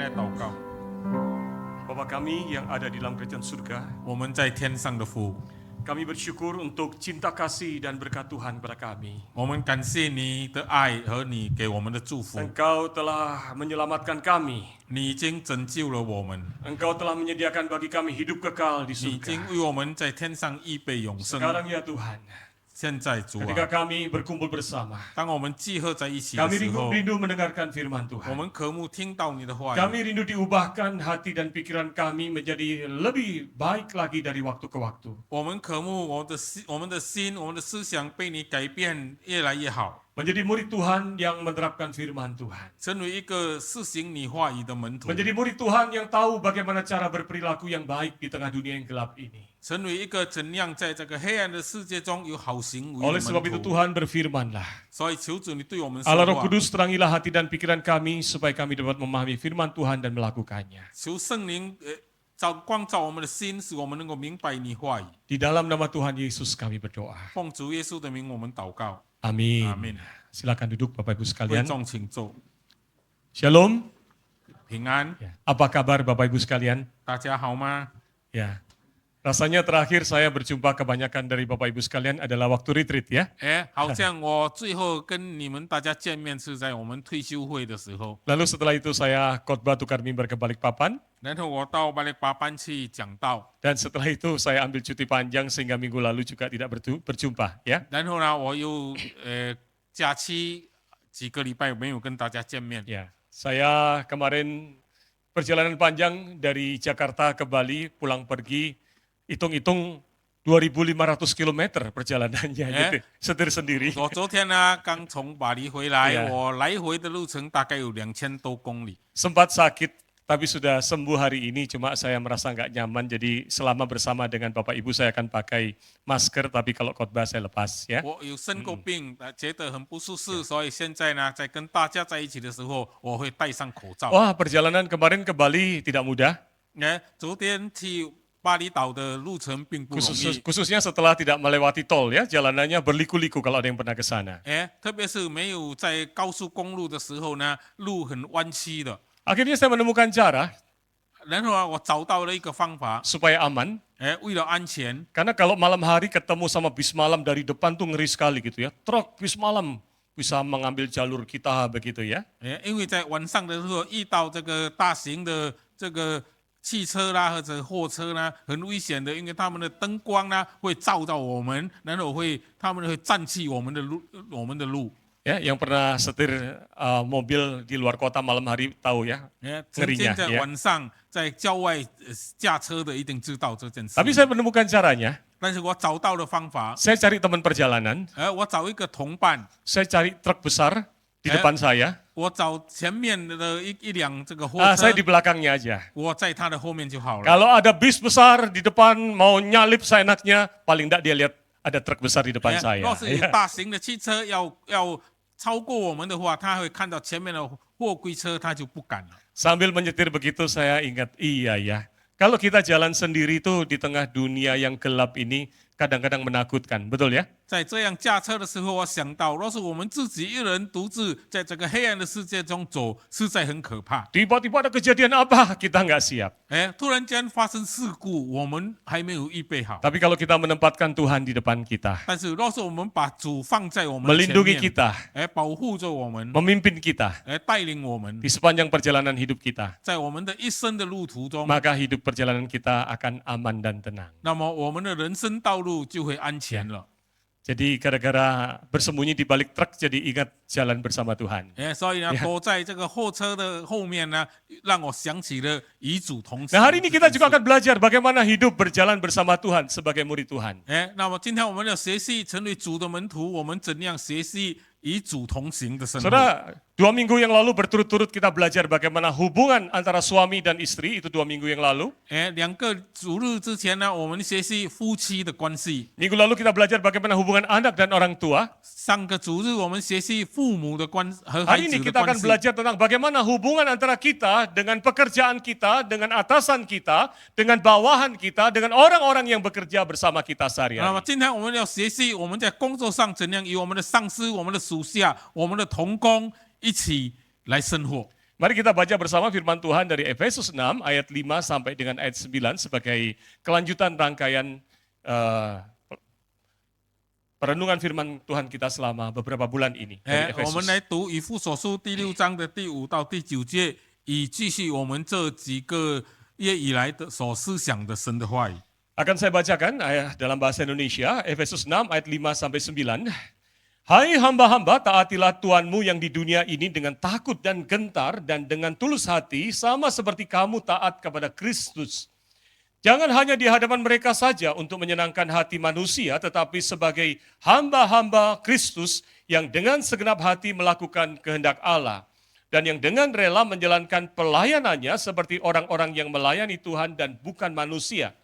来祷告。 Bapa kami yang ada di dalam kerajaan surga, 我们在天上的父， kami bersyukur untuk cinta kasih dan berkat Tuhan pada kami. 我们感谢你的爱和你给我们的祝福。 Engkau telah menyelamatkan kami. 你已经拯救了我们， Engkau telah menyediakan bagi kami hidup kekal di 你已经 surga. 为我们在天上预备永生。 Sekarang ya Tuhan, 现在主 ketika 啊， kami berkumpul bersama, 当我们集合在一起的 kami 时候， rindu mendengarkan firman 我 Tuhan. 们渴慕听到你的话语。 Kami rindu diubahkan hati dan pikiran kami menjadi lebih baik lagi dari waktu ke waktu. 我们渴慕我们的心、我们的思想被你改变越来越好， Menjadi murid Tuhan yang menerapkan firman Tuhan. 成为一个施行你话语的门徒， Menjadi murid Tuhan yang tahu bagaimana cara berperilaku yang baik di tengah dunia yang gelap ini. 成为一个怎样在这个黑暗的世界中有好行为 Oleh 的 sebab 门 itu 徒。 Tuhan berfirmanlah. 所以求主你对我们说 Allah Roh 话， Kudus terangilah hati dan pikiran kami supaya kami dapat memahami firman Tuhan dan melakukannya. 求圣灵光照我们的心，使我们能够明白你话语。 Di dalam nama Tuhan Yesus kami berdoa. 奉主耶稣的名，我们祷告。 Amin. Amin. Silakan duduk Bapak Ibu 会 sekalian. 众请坐， Shalom. 平安， Ya. Apa kabar Bapak Ibu sekalian? 大家好吗？ Ya. Rasanya terakhir saya berjumpa kebanyakan dari Bapak Ibu sekalian adalah waktu retreat ya. 好像我最后跟你们大家见面是在我们退休会的时候， Lalu setelah itu saya khotbah tukar mimbar ke Balikpapan. 然后我到巴黎巴班去讲道， Dan setelah itu saya ambil cuti panjang sehingga minggu lalu juga tidak berjumpa ya. 然后呢，我又假期几个礼拜没有跟大家见面。 Ya, saya kemarin perjalanan panjang dari Jakarta ke Bali pulang pergi hitung-hitung 2.500 km perjalanannya gitu. Setir sendiri. 我昨天呢刚从巴黎回来， Yeah. 我来回的路程大概有2000多公里。 Sempat sakit tapi sudah sembuh hari ini, cuma saya merasa nggak nyaman, jadi selama bersama dengan Bapak Ibu saya akan pakai masker, tapi kalau khotbah saya lepas ya. 我有生过病，觉得很不舒适，所以现在呢，在跟大家在一起的时候，我会戴上口罩。 Wah, perjalanan kemarin ke Bali tidak mudah, 昨天去巴厘岛的路程并不容易， khususnya setelah tidak melewati tol ya, jalanannya berliku-liku kalau ada yang pernah ke sana. 特别是没有在高速公路的时候呢，路很弯曲的。 Akhirnya saya menemukan cara 然后啊，我找到了一个方法， supaya aman, 为了安全， karena kalau malam hari ketemu sama bis malam dari depan tuh ngeri sekali gitu ya. Truk bis malam bisa mengambil jalur kita begitu ya. 因为在晚上的时候遇到这个大型的这个汽车啦或者货车啦，很危险的，因为他们的灯光呢会照到我们，然后他们会占据我们的路。 Ya, yang pernah setir mobil di luar kota malam hari tahu ya. 曾经在晚上在郊外驾车的一定知道这件事。 Tapi saya menemukan caranya. 但是我找到了方法， Saya cari teman perjalanan, 我找一个同伴， saya cari truk besar di depan saya. 我找前面的一辆这个货 Saya 车， di belakangnya aja. 我在他的后面就好了。 Kalau ada bis besar di depan mau nyalip seenaknya, paling enggak dia lihat ada truk besar di depan saya. 若是有大型的汽车要超过我们的话，他会看到前面的货柜车，他就不敢了。 Sambil menyetir begitu saya ingat, iya ya. Kalau kita jalan sendiri itu di tengah dunia yang gelap ini kadang-kadang menakutkan, betul ya? 在这样驾车的时候，我想到，若是我们自己一人独自在这个黑暗的世界中走，实在很可怕。 Tiba-tiba ada kejadian apa, kita nggak siap. 突然间发生事故，我们还没有预备好。 Tapi kalau kita menempatkan Tuhan di depan kita, 但是，若是我们把主放在我们的前 melindungi 面， kita, 保护着我们， memimpin kita 带领我们 di，sepanjang perjalanan hidup kita, 在我们的一生的路途中， maka hidup perjalanan kita akan aman dan tenang. 那么我们的人生道路就会安全了。 Jadi gara-gara bersembunyi di balik truk, jadi ingat jalan bersama Tuhan. 所以呢，躲在这个货车的后面呢，让我想起了与主同行。 Nah hari ini kita juga akan belajar bagaimana hidup berjalan bersama Tuhan sebagai murid Tuhan. 那么今天我们要学习成为主的门徒，我们怎样学习与主同行的生活？ Saudara, 2 minggu yang lalu berturut-turut kita belajar bagaimana hubungan antara suami dan istri, itu 2 minggu yang lalu. 2个主日之前呢，我们学习夫妻的关系； Minggu lalu kita belajar bagaimana hubungan anak dan orang tua. 上个主日我们学习父母的关和孩 Hari 子 ini 的 kita 关 akan 系。 belajar tentang bagaimana hubungan antara kita dengan pekerjaan kita, dengan atasan kita, dengan bawahan kita, dengan orang-orang yang bekerja bersama kita 那么 sehari-hari. 今天我们要学习我们在工作上怎样与我们的上司、我们的属下、我们的同工一起来生活。Mari kita baca bersama firman Tuhan dari Efesus 6 ayat 5 sampai dengan ayat 9 sebagai kelanjutan rangkaian perenungan firman Tuhan kita selama beberapa bulan ini dari 我们 Efesus. 来读以弗所书第6章的第5到第9节，以继续我们这几个月以来的所思想的神的话语。 Akan saya bacakan ayat dalam bahasa Indonesia, Efesus 6 ayat 5 sampai 9. Hai hamba-hamba, taatilah Tuhanmu yang di dunia ini dengan takut dan gentar dan dengan tulus hati, sama seperti kamu taat kepada Kristus. Jangan hanya di hadapan mereka saja untuk menyenangkan hati manusia, tetapi sebagai hamba-hamba Kristus yang dengan segenap hati melakukan kehendak Allah. Dan yang dengan rela menjalankan pelayanannya seperti orang-orang yang melayani Tuhan dan bukan manusia.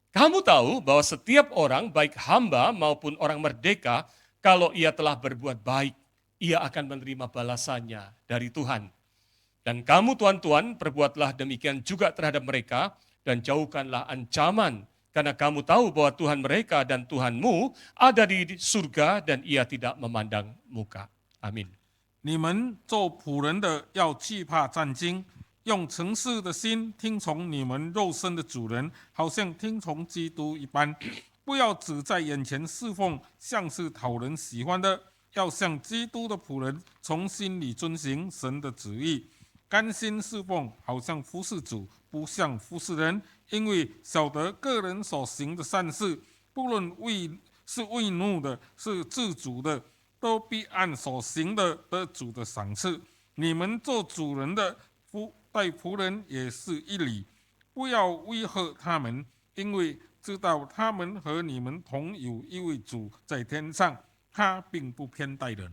Kamu tahu bahwa setiap orang, baik hamba maupun orang merdeka, kalau ia telah berbuat baik, ia akan menerima balasannya dari Tuhan. Dan kamu tuan-tuan, perbuatlah demikian juga terhadap mereka, dan jauhkanlah ancaman, karena kamu tahu bahwa Tuhan mereka dan Tuhanmu ada di surga, dan ia tidak memandang muka. Amin. 你们做仆人的要惧怕战惊，用诚实的心听从你们肉身的主人，好像听从基督一般。不要只在眼前侍奉，像是讨人喜欢的，要像基督的仆人，从心里遵行神的旨意，甘心侍奉，好像服侍主，不像服侍人。因为晓得个人所行的善事，不论是为怒的，是自主的，都必按所行的得主的赏赐。你们做主人的待仆人也是一理，不要威吓他们，因为知道他们和你们同有一位主在天上，他并不偏待人。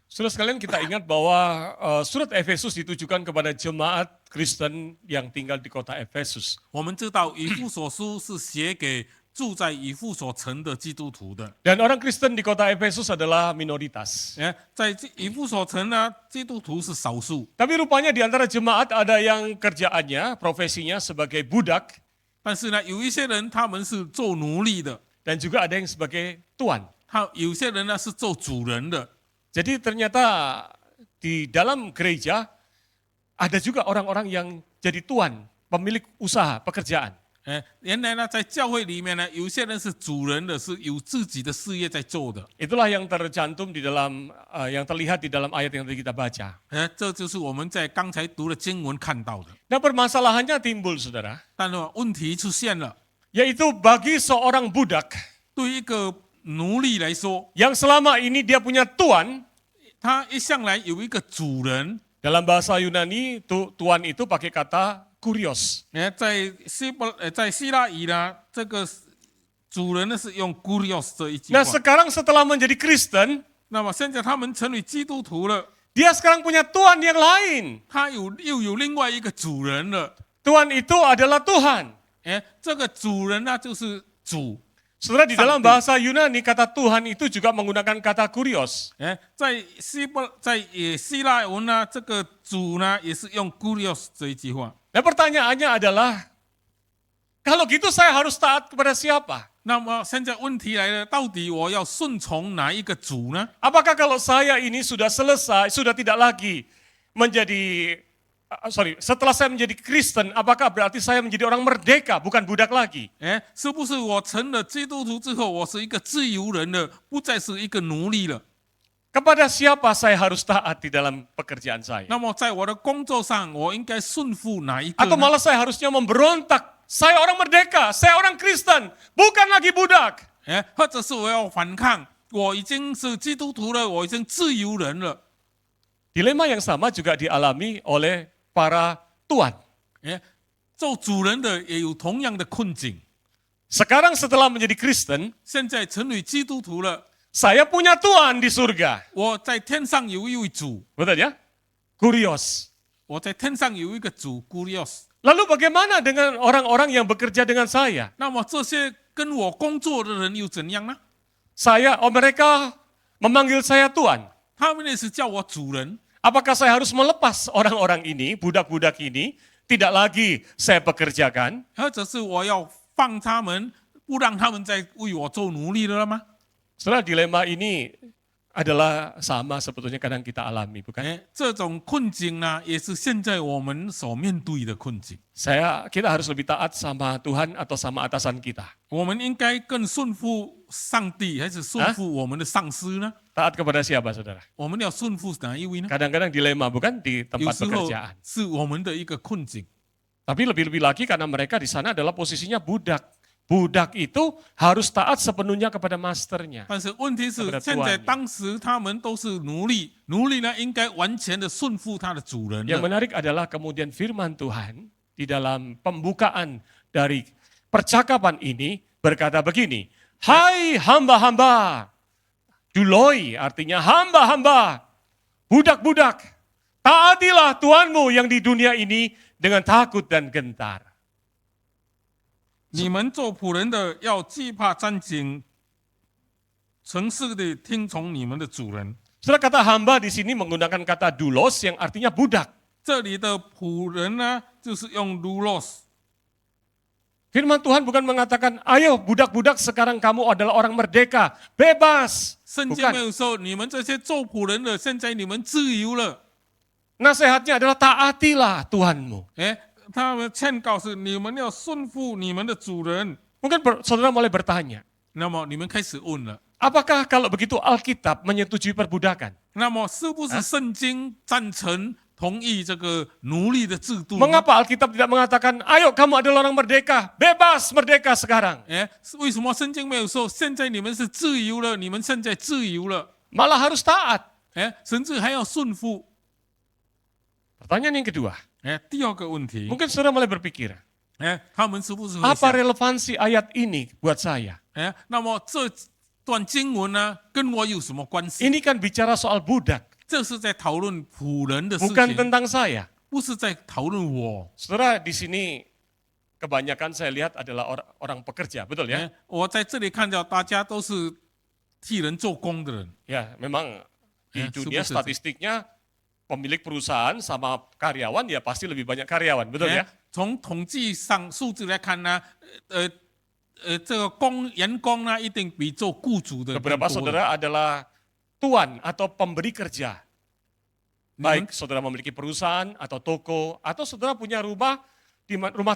Saudara sekalian, kita ingat bahwa surat Efesus ditujukan kepada jemaat Kristen yang tinggal di kota Efesus. 我们知道以弗所书是写给住在以弗所城的基督徒的。 Dan orang Kristen di kota Efesus adalah minoritas. 在以弗所城呢，基督徒是少数， Tapi rupanya di antara jemaat ada yang kerjaannya, profesinya sebagai budak, 但是呢，有一些人他们是做奴隶的， dan juga ada yang sebagai tuan. 有些人呢是做主人的。 Jadi ternyata di dalam gereja ada juga orang-orang yang jadi tuan, pemilik usaha, pekerjaan. 原来呢，在教会里面呢，有些人是主人的，是有自己的事业在做的。 Itulah yang tercantum di dalam, yang terlihat di dalam ayat yang tadi kita baca. 这就是我们在刚才读的经文看到的。 Nah permasalahannya timbul saudara, 但是问题出现了， yaitu bagi seorang budak 对一个奴隶来说， yang selama ini dia punya tuan, 他一向来有一个主人。 dalam bahasa Yunani tuan itu pakai kata kurios. 在希腊语呢，这个主人呢是用 kurios 这一句话。 Nah sekarang setelah menjadi Kristen, 那么现在他们成为基督徒了， dia sekarang punya tuan yang lain. 他又有另外一个主人了。 Tuan itu adalah Tuhan. 这个主人呢就是主。 Saudara, di dalam bahasa Yunani kata Tuhan itu juga menggunakan kata kurios. 在希腊文呢，这个主呢也是用 kurios 这一句话。 Nah pertanyaannya adalah, kalau gitu saya harus taat kepada siapa? 那么现在问题来了，到底我要顺从哪一个主呢？ Apakah kalau saya ini sudah selesai, sudah tidak lagi menjadi, setelah saya menjadi Kristen, apakah berarti saya menjadi orang merdeka, bukan budak lagi? 是不是我成了基督徒之后，我是一个自由人了，不再是一个奴隶了？ Kepada siapa saya harus taat di dalam pekerjaan saya? 那么在我的工作上，我应该顺服哪一个 Atau 呢？ malah saya harusnya memberontak, saya orang merdeka, saya orang Kristen, bukan lagi budak. 或者是我要反抗？我已经是基督徒了，我已经自由人了。 Dilema yang sama juga dialami oleh para tuan. 做主人的也有同样的困境。 Sekarang setelah menjadi Kristen, 现在成为基督徒了， saya punya tuan di surga. 我在天上有一位主， Betul ya? Kurios. 我在天上有一个主 kurios。 Lalu bagaimana dengan orang-orang yang bekerja dengan saya? 那么这些跟我工作的人又怎样呢？ Mereka memanggil saya tuan. 他们也是叫我主人。 Apakah saya harus melepas orang-orang ini, budak-budak ini, tidak lagi saya pekerjakan? 或者是我要放他们，不让他们再为我做奴隶了吗？ Setelah dilema ini adalah sama sebetulnya kadang kita alami, bukan? 这种困境呢，也是现在我们所面对的困境。 Kita harus lebih taat sama Tuhan atau sama atasan kita. 我们应该更顺服上帝，还是顺服我们的上司呢？ Taat kepada siapa, saudara? 我们要顺服哪一位呢？ Kadang-kadang dilema, bukan? Di 有 tempat 时候 pekerjaan. 是我们的一个困境。 Tapi lebih-lebih lagi karena mereka di sana adalah posisinya budak. Budak itu harus taat sepenuhnya kepada masternya. 但是问题是， kepada 现在 tuannya. 当时他们都是奴隶，奴隶呢应该完全的顺服他的主人 Yang 的。 menarik adalah kemudian firman Tuhan di dalam pembukaan dari percakapan ini berkata begini, hai hamba-hamba, duloi artinya hamba-hamba, budak-budak, taatilah Tuhanmu yang di dunia ini dengan takut dan gentar. 你们做仆人的要惧怕战兢，诚实地听从你们的主人。 Saudara, kata hamba di sini menggunakan kata doulos yang artinya budak. 这里的仆人呢，就是用 doulos。 Firman Tuhan bukan mengatakan, ayo budak-budak sekarang kamu adalah orang merdeka, bebas. 圣经 Bukan. 没有说你们这些做仆人的，现在你们自由了。 Nasihatnya adalah taatilah Tuhanmu. 他们劝告是你们要顺服你们的主人。 Mungkin saudara mulai bertanya, 那么你们开始问了， apakah kalau begitu Alkitab menyetujui perbudakan? 那么是不是圣经赞成同意这个奴隶的制度呢？ Mengapa Alkitab tidak mengatakan, ayo kamu adalah orang merdeka, bebas merdeka sekarang? 为什么圣经没有说现在你们是自由了？你们现在自由了， Malah harus taat. 甚至还要顺服。 Pertanyaan yang kedua, 第二个问题， mungkin saudara mulai berpikir, 他们是不是会 apa 想， relevansi ayat ini buat saya? 那么这段经文呢，跟我有什么关系？ Ini kan bicara soal budak, 这是在讨论仆人的事 bukan 情， tentang saya. 不是在讨论我。 Saudara, di sini kebanyakan saya lihat adalah orang pekerja, betul ya? 我在这里看到大家都是替人做工的人。 Ya, memang di Ya, dunia super-super. statistiknya pemilik perusahaan sama karyawan ya pasti lebih banyak karyawan, betul ya? 从统计上数字来看呢，这个员工呢一定比做雇主的更 Beberapa 多的。 saudara adalah tuan atau pemberi kerja. Baik saudara memiliki perusahaan atau toko, atau saudara punya rumah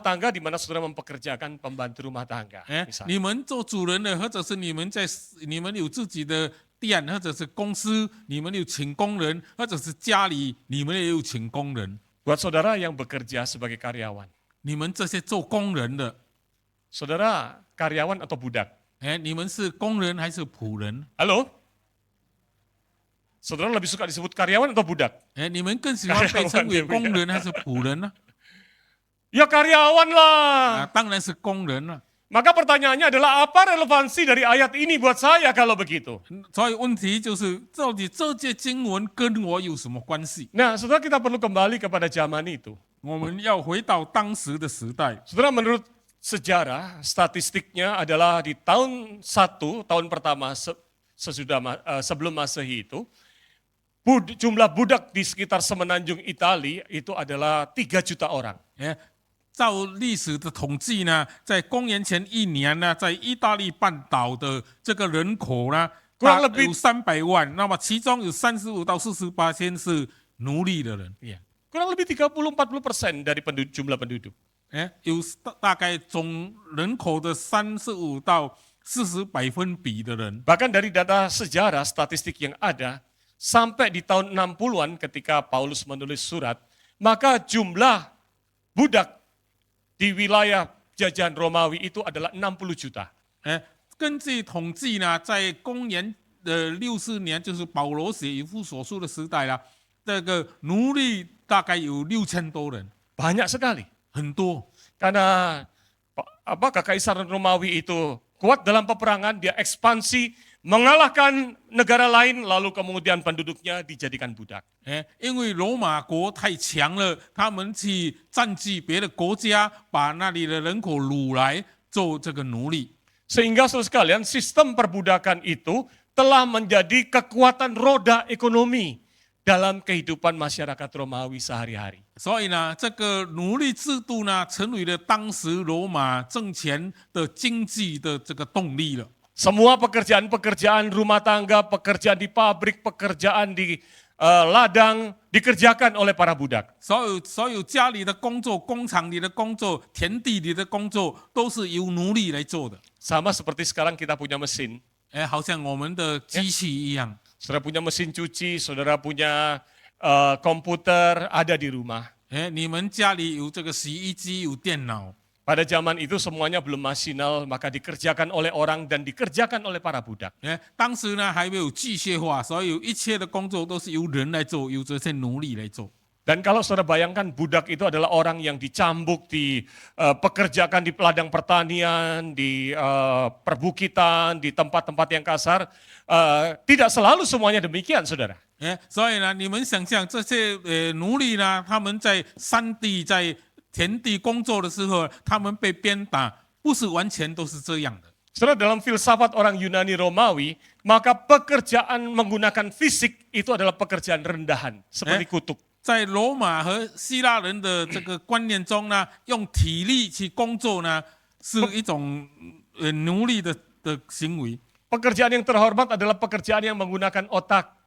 tangga di mana saudara mempekerjakan pembantu rumah tangga. 你 Misalnya. 们做主人的，或者是你们有自己的店，或者是公司，你们有请工人，或者是家里你们也有请工人。 Buat saudara yang bekerja sebagai karyawan, 你们这些做工人的， saudara karyawan atau budak? 你们是工人还是仆人？ Halo? Saudara lebih suka disebut karyawan atau budak? 你们更喜欢被称为工人还是仆人呢？ Ya karyawan lah. 当然是工人了。 Maka pertanyaannya adalah apa relevansi dari ayat ini buat saya kalau begitu? 所以问题就是，到底这些经文跟我有什么关系？ Nah, saudara kita perlu kembali kepada zaman itu. 我们要回到当时的时代。 Saudara menurut sejarah, statistiknya adalah di tahun 1, tahun pertama sebelum Masehi itu, jumlah budak di sekitar semenanjung Italia itu adalah 3 juta orang. 照历史的统计呢，在公元前1年呢，在意大利半岛的这个人口呢，大概有300万，那么其中有35到48%是奴隶的人。 Kurang lebih 30-40% dari jumlah penduduk. 有大概总人口的35到40%的人。 Bahkan dari data sejarah statistik yang ada, sampai di tahun 60-an ketika Paulus menulis surat, maka jumlah budak di wilayah jajahan Romawi itu adalah 60 juta. 根据统计呢，在公元的64年，就是保罗写以弗所书的时代啦，这个奴隶大概有6000多人， Banyak sekali. 很多。 Karena kekaisaran Romawi itu kuat dalam peperangan, dia ekspansi, mengalahkan negara lain, lalu kemudian penduduknya dijadikan budak. 因为罗马国太强了，他们去占据别的国家，把那里的人口掳来做这个奴隶。 Sehingga saudara sekalian, sistem perbudakan itu telah menjadi kekuatan roda ekonomi dalam kehidupan masyarakat Romawi sehari-hari. 所以呢，这个奴隶制度呢，成为了当时罗马政权的经济的这个动力了。Semua pekerjaan-pekerjaan rumah tangga, pekerjaan di pabrik, pekerjaan di ladang dikerjakan oleh para budak. 所有家里的工作、工厂里的工作、田地里的工作，都是由奴隶来做的。 Sama seperti sekarang kita punya mesin. 好像我们的机器一样。 Saudara punya mesin cuci, saudara punya komputer, ada di rumah. 你们家里有这个洗衣机，有电脑。 Pada zaman itu semuanya belum masinal, maka dikerjakan oleh orang dan dikerjakan oleh para budak. 当时呢还没有机械化，所以一切的工作都是由人来做，由这些奴隶来做。 Dan kalau saudara bayangkan budak itu adalah orang yang dicambuk, dipekerjakan di ladang pertanian, di perbukitan, di tempat-tempat yang kasar, tidak selalu semuanya demikian, saudara. 所以呢，你们想象这些奴隶呢，他们在山地、在田地工作的时候，他们被鞭打，不是完全都是这样的。 Saudara, dalam filsafat orang Yunani Romawi, maka pekerjaan menggunakan fisik itu adalah pekerjaan rendahan, seperti kutuk. 在罗马和希腊人的这个观念中呢，用体力去工作呢，是一种奴隶的行为。 Pekerjaan yang terhormat adalah pekerjaan yang menggunakan otak.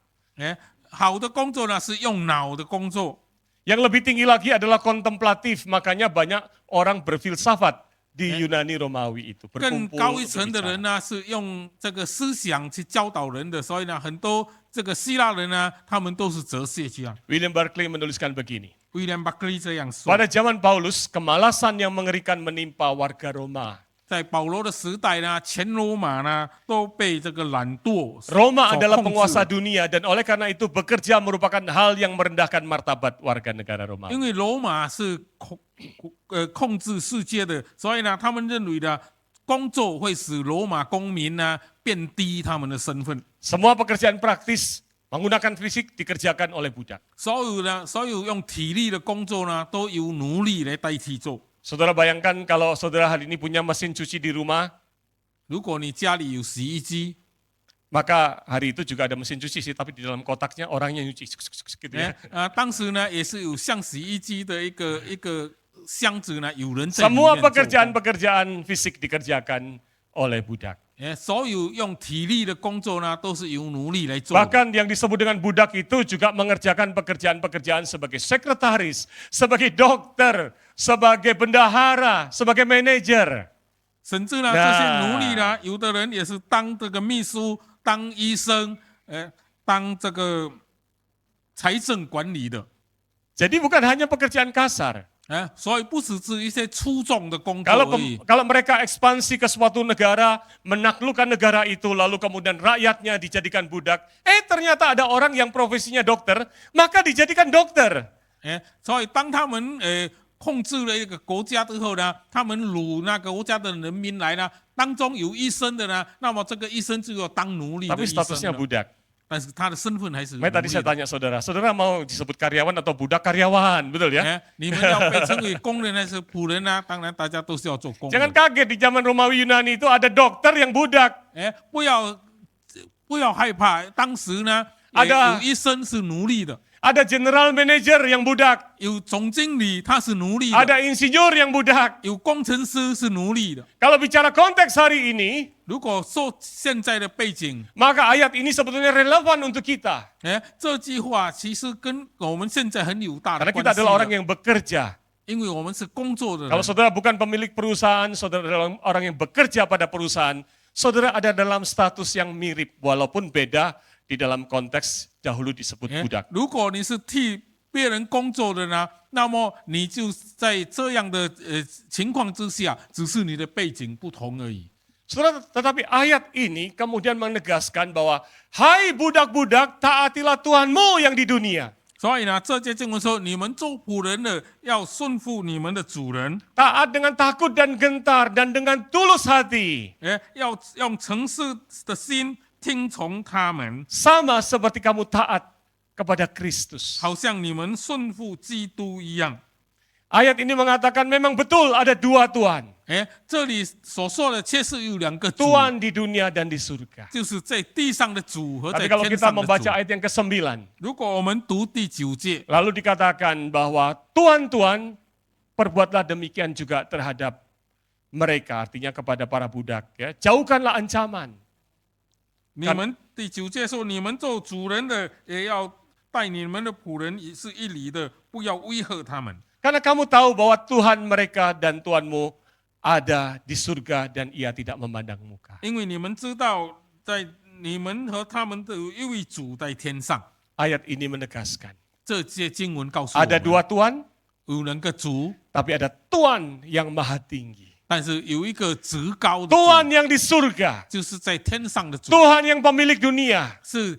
好的工作呢是用脑的工作。 Yang lebih tinggi lagi adalah kontemplatif, makanya banyak orang berfilsafat di Yunani Romawi itu. 更 Berkumpul 高一 untuk 层的人 bicara. 呢是用这个思想去教导人的，所以呢，很多这个希腊人呢，他们都是哲学家。 William Barclay menuliskan begini. William Buckley 这样说。 Pada zaman Paulus, kemalasan yang mengerikan menimpa warga Roma. 在保罗的时代呢，全罗马呢都被这个懒惰 Roma 所 adalah 控制 penguasa dunia dan oleh karena itu bekerja merupakan hal yang merendahkan martabat warga negara Roma. 因为罗马是控制世界的，所以呢，他们认为呢，工作会使罗马公民呢变低他们的身份。 Semua pekerjaan praktis menggunakan fisik dikerjakan oleh budak. 所有用体力的工作呢，都由奴隶来代替做。 Saudara bayangkan kalau saudara hari ini punya mesin cuci di rumah, 如果你家里有洗衣机， maka hari itu juga ada mesin cuci sih, tapi di dalam kotaknya orangnya nyuci gitu ya. 当时呢也是有像洗衣机的一个箱子呢，有人在里面 Semua 做工。 pekerjaan-pekerjaan fisik dikerjakan oleh budak. 所有用体力的工作呢，都是由奴隶来做。 Bahkan yang disebut dengan budak itu juga mengerjakan pekerjaan-pekerjaan sebagai sekretaris, sebagai dokter, sebagai bendahara, sebagai manajer. 甚至呢，这些奴隶呢，有的人也是当这个秘书、当医生，当这个财政管理的。 Jadi bukan hanya pekerjaan kasar. 所以不只是一些粗重的工作 Kalau 而已。 kalau mereka ekspansi ke suatu negara, menaklukkan negara itu, lalu kemudian rakyatnya dijadikan budak, ternyata ada orang yang profesinya dokter, maka dijadikan dokter. 所以当他们控制了一个国家之后呢，他们掳那个国家的人民来呢，当中有医生的呢，那么这个医生就要当奴隶的 Tapi 医生 statusnya 了。 budak. 但是他的身份还是奴 Makanya 隶 tadi saya 的。 tanya saudara, saudara mau disebut karyawan atau budak karyawan, betul ya? 你们要被称为工人还是仆人呢？当然大家都是要做工 Jangan 人。 kaget di zaman Romawi Yunani itu ada dokter yang budak. 不要害怕，当时呢， Ada- 有医生是奴隶的， Ada general manager yang budak. 有总经理他是奴隶的， Ada insinyur yang budak. 有工程师是奴隶的。 Kalau bicara konteks hari ini, 如果说现在的背景， maka ayat ini sebetulnya relevan untuk kita. 这句话其实跟我们现在很有大的 Karena 关 kita 系 adalah orang 的， yang bekerja. 因为我们是工作的人 Kalau。saudara bukan pemilik perusahaan, saudara adalah orang yang bekerja pada perusahaan, saudara ada dalam status yang mirip, walaupun beda di dalam konteks dahulu disebut budak. 如果你是替别人工作的呢，那么你就在这样的情况之下，只是你的背景不同而已。 Saudara, tetapi ayat ini kemudian menegaskan bahwa, hai budak-budak, taatilah Tuhanmu yang di dunia. 所以呢，这节经文说，你们做仆人的要顺服你们的主人， Taat dengan takut dan gentar dan dengan tulus hati. 要用诚实的心听从他们， Sama seperti kamu taat kepada Kristus. 好像你们顺服基督一样。 Ayat ini mengatakan memang betul ada dua Tuhan. 这里所说的确实有两个主， Tuhan di dunia dan di surga. 就是在地上的主和在 Tapi kalau 天 kita 上的 membaca 主。 ayat yang ke-9, 如果我们读第9节， lalu dikatakan bahwa Tuhan, perbuatlah demikian juga terhadap mereka, artinya kepada para budak. Ya. Jauhkanlah ancaman. 你们第9节说，你们做主人的也要待你们的仆人是一理的，不要威吓他们。 Karena kamu tahu bahwa Tuhan mereka dan Tuhanmu ada di surga dan ia tidak memandang muka. 因为你们知道，在你们和他们的有一位主在天上。 Ayat ini menegaskan. 这些经文告诉我 Ada 们， dua Tuhan, 有两个主， tapi ada Tuhan yang maha tinggi. 但是有一个至高的 Tuhan 主， yang di surga. 就是在天上的主， Tuhan yang pemilik dunia. 是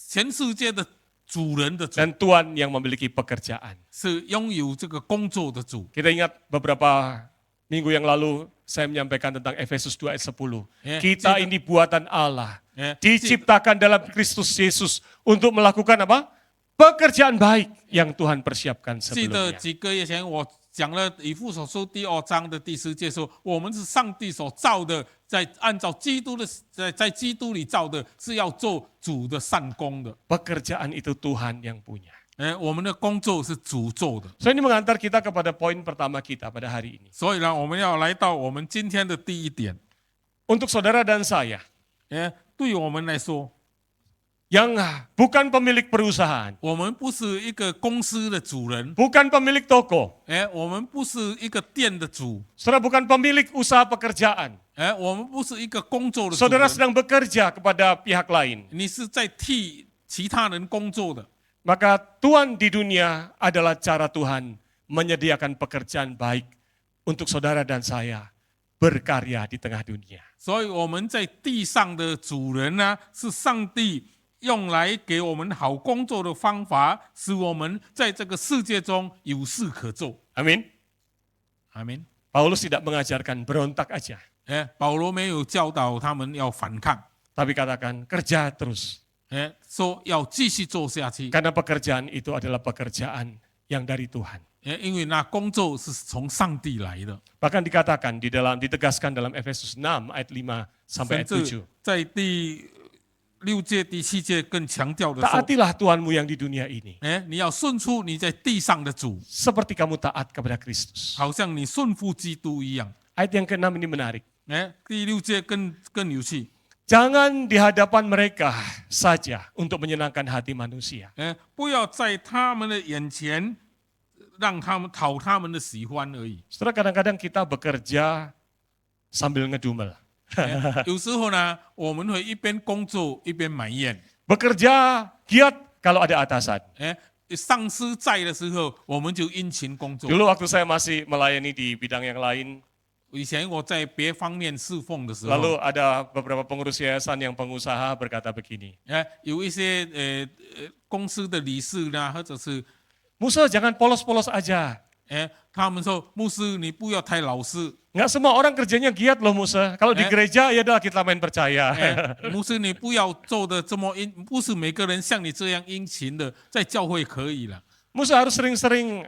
全世界的主人的主， Dan Tuhan yang memiliki pekerjaan. 是拥有这个工作的主。 Kita ingat beberapa minggu yang lalu saya menyampaikan tentang Efesus 2 ayat 10. Ya, Kita jika- ini buatan Allah. Ya, Diciptakan dalam Kristus Yesus untuk melakukan apa? Pekerjaan baik yang Tuhan persiapkan 记得 sebelumnya. 几个月前我讲了以弗所书第2章的第10节说，我们是上帝所造的，在按照基督的在基督里造的，是要做主的善功的。 Pekerjaan itu Tuhan yang punya. 我们的工作是主做的， So ini mengantar kita kepada poin pertama kita pada hari ini. 所以呢，我们要来到我们今天的第一点。 Untuk saudara dan saya 对我们来说， yang bukan pemilik perusahaan, 我们不是一个公司的主人， bukan pemilik toko, 我们不是一个店的主， saudara bukan pemilik usaha pekerjaan, 我们不是一个工作的主 saudara 人， sedang bekerja kepada pihak lain. 你是在替其他人工作的。 Maka Tuhan di dunia adalah cara Tuhan menyediakan pekerjaan baik untuk saudara dan saya berkarya di tengah dunia. 所以我们在地上的主人呢，是上帝用来给我们好工作的方法，使我们在这个世界中有事可做。 Amin. 阿门。 Paulus tidak mengajarkan berontak aja, 保罗没有教导他们要反抗， tapi katakan kerja terus. 说要继续做下去， Karena pekerjaan itu adalah pekerjaan yang dari Tuhan. 因为那工作是从上帝来的。 Bahkan dikatakan ditegaskan dalam Efesus 6 ayat 5 sampai 甚 ayat 至 7. 在第6节、第7节更强调的说， Taatilah Tuhanmu yang di dunia ini. 你要顺服你在地上的主， Seperti kamu taat kepada Kristus. 好像你顺服基督一样。 Ayat yang ke-6 ini menarik. 第6节更有趣， Jangan di hadapan mereka saja untuk menyenangkan hati manusia. 不要在他们的眼前让他们讨他们的喜欢而已。 Saudara, kadang-kadang kita bekerja sambil ngedumel. 有时候呢，我们会一边工作一边埋怨。 Bekerja giat kalau ada atasan. 上司在的时候，我们就殷勤工作。 Dulu waktu saya masih melayani di bidang yang lain, 以前我在别方面侍奉的时候， lalu ada beberapa pengurus yayasan yang pengusaha berkata begini, 有一些公司的理事呢，或者是 Musa jangan polos-polos aja. 他们说牧师你不要太老实， Nggak semua orang kerjanya giat loh Musa. Kalau di gereja ya dah kita main percaya. 牧师你不要做的这么殷，不是每个人像你这样殷勤的，在教会可以了。 Musa harus sering-sering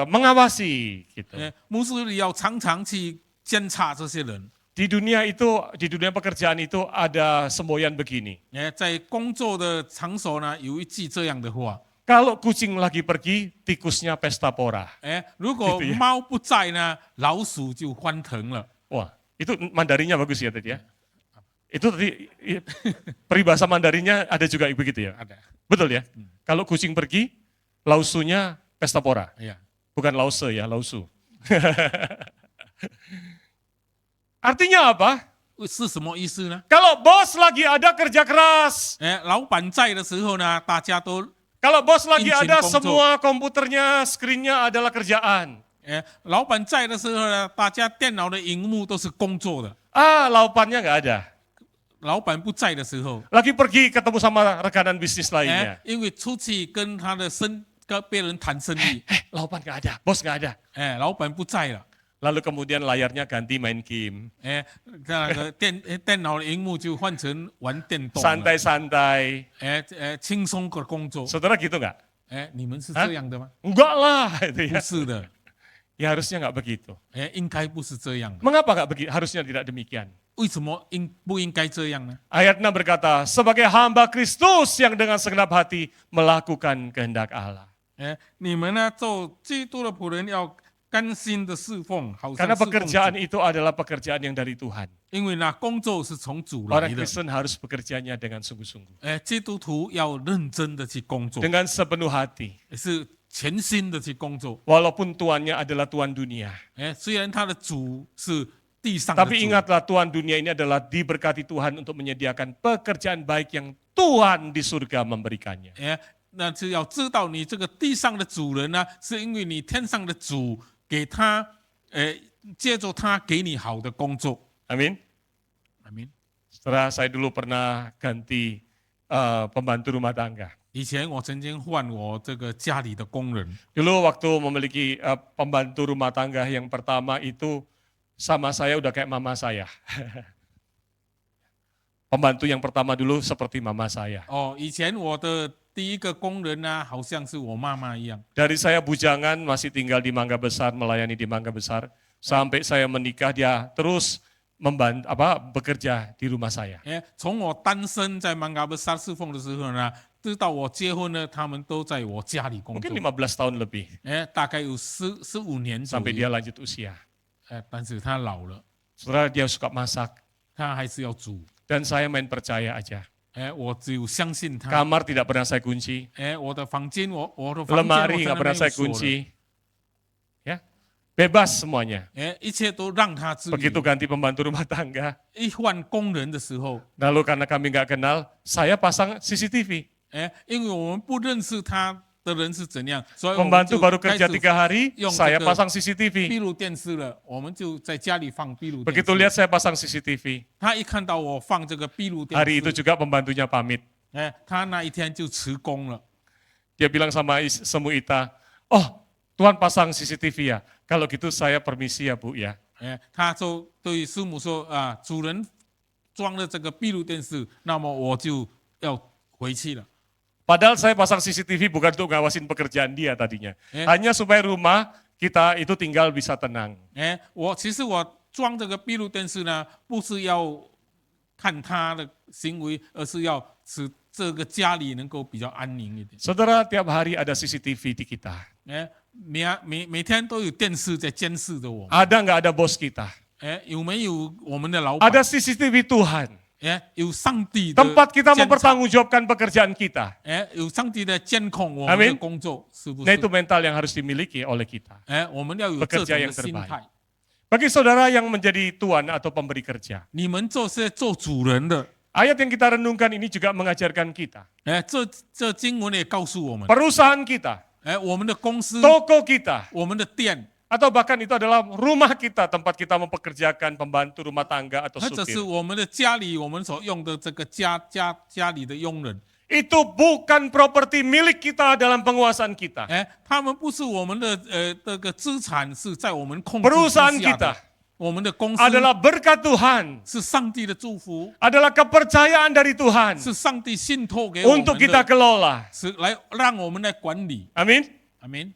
mengawasi gitu. 牧师你要常常去监察这些人。 Di dunia pekerjaan itu ada semboyan begini. 在工作的场所呢，有一句这样的话。 Kalau kucing lagi pergi, tikusnya pesta pora. 如果猫不在呢，老鼠就欢腾了。 Wah, itu Mandarinnya bagus ya tadi ya. Itu tadi peribahasa Mandarinnya ada juga begitu ya. Ada. Betul ya. Kalau kucing pergi, lausunya pesta pora. Ya. Bukan lause ya, lausu. Artinya apa? 是什么意思呢？ Kalau bos lagi ada kerja keras. 老板在的时候呢，大家都 Kalau bos lagi Injin ada kongco. semua komputernya, screen-nya adalah kerjaan. 老板在的时候呢，大家电脑的荧幕都是工作的。 Laupannya nggak ada. 老板不在的时候， Lagi pergi ketemu sama rekanan bisnis lainnya. 因为出去跟别人谈生意， Laupan nggak ada, bos nggak ada. 老板不在了， Lalu kemudian layarnya ganti main game. 那个电脑的荧幕就换成玩电动了， Santai-santai. 轻松的工作。 Saudara gitu nggak? 你们是这样的吗？ Enggak lah. Itu 不 ya. 是的， Ya harusnya nggak begitu. 应该不是这样的。 Mengapa nggak begitu? Harusnya tidak demikian. 为什么不应该这样呢？ Ayat 6 berkata, sebagai hamba Kristus yang dengan segenap hati melakukan kehendak Allah. 你们呢，做基督的仆人要甘心的侍奉，好像 Karena 侍奉主 pekerjaan itu adalah pekerjaan yang dari Tuhan. 因为那工作是从主来 Orang 的。 Kristen harus bekerjanya dengan sungguh-sungguh. 基督徒要认真的去工作， Dengan sepenuh hati. 也是全心的去工作。 Walaupun tuannya adalah tuan dunia. 虽然他的主是地上的 Tapi 主， ingatlah tuan dunia ini adalah diberkati Tuhan untuk menyediakan pekerjaan baik yang Tuhan di surga memberikannya. 那是要知道你这个地上的主人呢，是因为你天上的主给他，借助他给你好的工作。 Amin. 阿明。 Setelah saya dulu pernah ganti pembantu rumah tangga. 以前我曾经换我这个家里的工人， Dulu waktu memiliki pembantu rumah tangga yang pertama itu sama saya udah kayak mama saya. Pembantu yang pertama dulu seperti mama saya. 以前我的第一个工人呢，好像是我妈妈一样。 Dari saya bujangan masih tinggal di Mangga Besar, melayani di Mangga Besar, sampai saya menikah dia terus bekerja di rumah saya. 从我单身在芒嘎布萨侍奉的时候呢，直到我结婚呢，他们都在我家里工作 Mungkin。15 tahun lebih 大概有15年左 sampai 右。 dia lanjut usia. 但是他老了， Saudara dia suka masak 他还是要煮。 dan saya main percaya aja. 我只有相信他。 Kamar tidak pernah saya kunci, 我的房间，我的房间 lemari 我 nggak 在那 pernah 边 saya 锁了。 kunci. Ya, bebas semuanya. 一切都让他自由。 Begitu ganti pembantu rumah tangga, 一换工人的时候， lalu karena kami nggak kenal, saya pasang CCTV. 因为我们不认识他的人是怎样，所以我们 Pembantu 就 baru 开 kerja 始 3 hari, Yung saya tiga- pasang CCTV. 闭路电视了，我们就在家里放闭路电 Begitu 视。 lihat saya pasang CCTV, 他一看到我放这个闭路电 hari itu 视， juga pembantunya pamit. 他那一天就辞工了。 Dia bilang sama Semu Ita, oh Tuhan pasang CCTV ya, kalau gitu saya permisi ya Bu ya. 他就对师母说啊，主人装了这个闭路电视，那么我就要回去了。 Padahal saya pasang CCTV bukan untuk ngawasin pekerjaan dia tadinya. Hanya supaya rumah kita itu tinggal bisa tenang. 其实我装这个闭路电视呢，不是要看他的行为，而是要使这个家里能够比较安宁一点。 Saudara, tiap hari ada CCTV di kita. 每天都有电视在监视着我们。 Ada nggak ada bos kita? 有没有我们的老板？ Ada CCTV Tuhan. 有上帝的 Tempat kita 监察 mempertanggungjawabkan pekerjaan kita. 有上帝的监控我们的 Amin 工作，是不 Nah 是 itu？mental yang harus dimiliki oleh kita. 我们要有这种 bekerja 的 yang 心 terbaik 态。 Bagi saudara yang menjadi tuan atau pemberi kerja, 你们是做主人的， ayat yang kita renungkan ini juga mengajarkan kita. 这经文也告诉我们， Perusahaan kita, 我们的公司、 toko kita, 我们的店， atau bahkan itu adalah rumah kita, tempat kita mempekerjakan pembantu rumah tangga atau 或者是 supir. 我们的家里我们所用的这个家里的佣人， Itu bukan properti milik kita dalam penguasaan kita. 他们不是我们的这个资产，是在我们控制之 Perusahaan 下 kita 的。我们的公司 adalah berkat Tuhan, 是上帝的祝福， adalah kepercayaan dari Tuhan 是上帝信托给我们 untuk kita 的， kelola. 是来让我们来管理。 Amin. 阿明，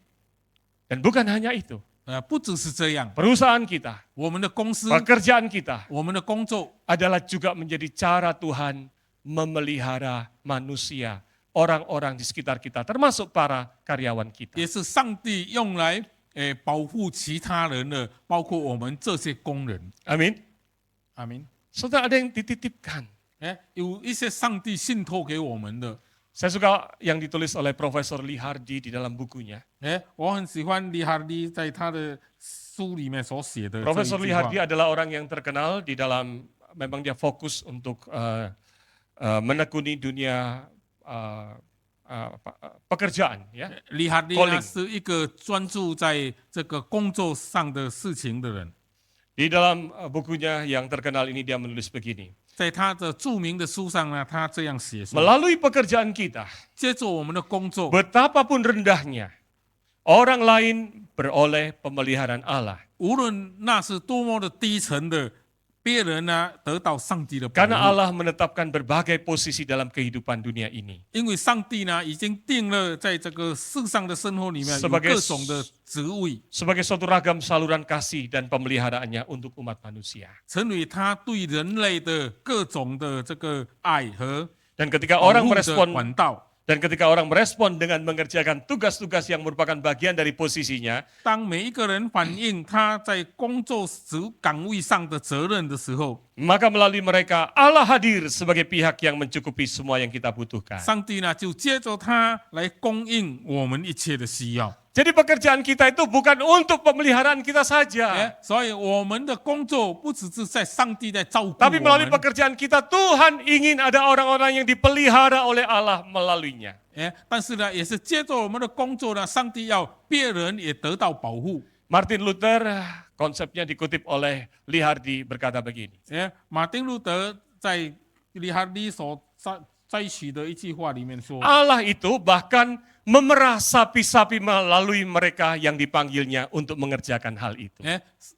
Dan bukan hanya itu. 不只是这样， Perusahaan kita, 我们的公司、 pekerjaan kita 我们的工作， adalah juga menjadi cara Tuhan memelihara manusia, orang-orang di sekitar kita, termasuk para karyawan kita. 也是上帝用来保护其他人的，包括我们这些工人。 Amin. 阿明， Saudara, ada yang dititipkan. 有一些上帝信托给我们的。 Saya suka yang ditulis oleh Profesor Lee Hardy di dalam bukunya. 我很喜欢李哈利在他的书里面所写的这一 Profesor 句 Lee 话 Hardy adalah orang yang terkenal di dalam, memang dia fokus untuk menekuni dunia pekerjaan. Ya. 李哈利 Calling 是一个专注在这个工作上的事情的人。 Di dalam bukunya yang terkenal ini dia menulis begini. 在他的著名的书上呢，他这样写说： Melalui pekerjaan kita, 接着我们的工作， betapapun rendahnya, orang lain beroleh pemeliharaan Allah. 无论那是多么的低沉的，别人呢得到上帝的保 Karena 护。 Allah menetapkan berbagai posisi dalam kehidupan dunia ini. 因为上帝呢已经定了在这个世上的生活里面有 Sebagai 各种的职位， Sebagai suatu ragam saluran kasih dan pemeliharaannya untuk umat manusia. 成为他对人类的各种的这个爱和 Dan ketika 保 orang 护的 merespon 管道。Dan ketika orang merespon dengan mengerjakan tugas-tugas yang merupakan bagian dari posisinya, 当每一个人反映他在工作岗位上的责任的时候， maka melalui mereka Allah hadir sebagai pihak yang mencukupi semua yang kita butuhkan. 上帝呢就借着他来供应我们一切的需要。 Jadi pekerjaan kita itu bukan untuk pemeliharaan kita saja. 所以我们的工作不只是在上帝在照顾 Tapi 我 melalui 们， pekerjaan kita, Tuhan ingin ada orang-orang yang dipelihara oleh Allah melaluinya. 但是呢，也是借着我们的工作呢，上帝要别人也得到保护。 Martin Luther, konsepnya dikutip oleh Lee Hardy berkata begini. 马丁路德在利哈利所摘取的一句话里面说， Allah itu bahkan memerah sapi-sapi melalui mereka yang dipanggilnya untuk mengerjakan hal itu.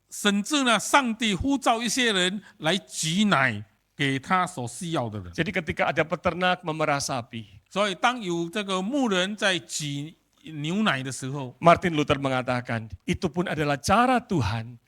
甚至呢，上帝呼召一些人来挤奶给他所需要的人。 Jadi ketika ada peternak memerah sapi, 所以当有这个牧人在挤牛奶的时候， Martin Luther mengatakan, itu pun adalah cara Tuhan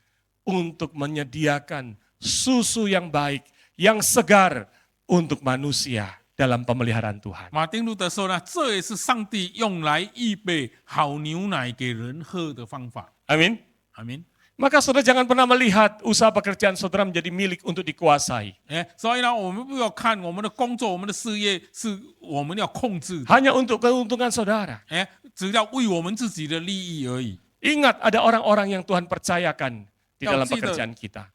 untuk menyediakan susu yang baik, yang segar untuk manusia dalam pemeliharaan Tuhan. 马丁路德说呢，这也是上帝用来预备好牛奶给人喝的方法。 Amin. 阿明。 Maka saudara jangan pernah melihat usaha pekerjaan saudara menjadi milik untuk dikuasai. 所以呢，我们不要看我们的工作、我们的事业是我们要控制的， Hanya untuk keuntungan saudara. 只要为我们自己的利益而已。 Ingat ada orang-orang yang Tuhan percayakan di dalam 要记得 pekerjaan kita.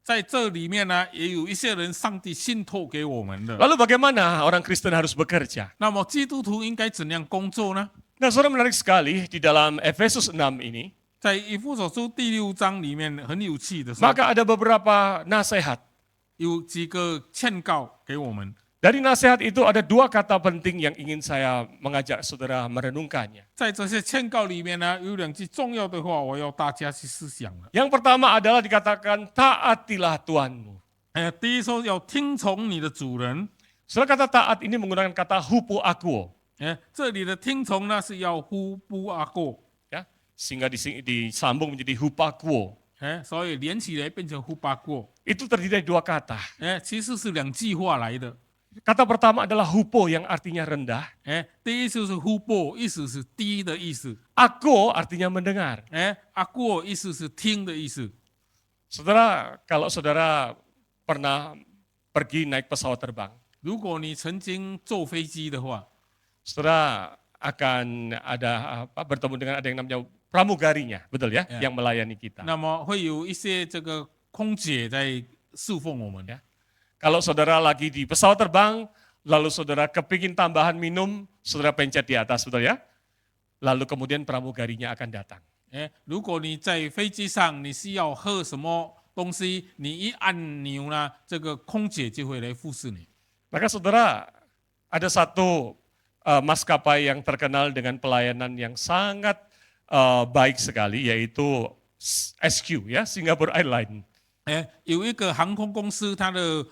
在这里面呢，也有一些人，上帝信托给我们的。 Lalu bagaimana orang Kristen harus bekerja? 那么基督徒应该怎样工作呢？ Nah, saudara menarik sekali di dalam Efesus 6 ini. 在以弗所书第6章里面很有趣的是， Maka ada beberapa nasihat. 有几个劝告给我们。 Dari nasihat itu ada dua kata penting yang ingin saya mengajak saudara merenungkannya. 在这些劝告里面呢，有2句重要的话，我要大家去思想了。 Yang pertama adalah dikatakan taatilah Tuhanmu. 第一说要听从你的主人。 Saudara kata taat ini menggunakan kata hupo akuo. 这里的听从呢是要呼不阿过， Ya, sehingga disambung menjadi hupakuo. 所以连起来变成呼巴过。 Itu terdiri dari dua kata. 其实是2句话来的。 Kata pertama adalah hupo yang artinya rendah. 第一就是呼波，意思是低的意思。 Ako artinya mendengar. 阿过意思是听的意思。 Saudara, kalau saudara pernah pergi naik pesawat terbang, 如果你曾经坐飞机的话， saudara akan ada bertemu dengan ada yang namanya pramugarinya, betul ya, yang melayani kita. 那么会有一些这个空姐在侍奉我们。 Kalau saudara lagi di pesawat terbang, lalu saudara kepingin tambahan minum, saudara pencet di atas, betul ya? Lalu kemudian pramugarinya akan datang. 如果你在飞机上，你需要喝什么东西，你一按钮呢，这个空姐就会来服侍你。 Maka saudara, ada satu maskapai yang terkenal dengan pelayanan yang sangat baik sekali, yaitu SQ, ya, Singapore Airlines. 有一个航空公司，它的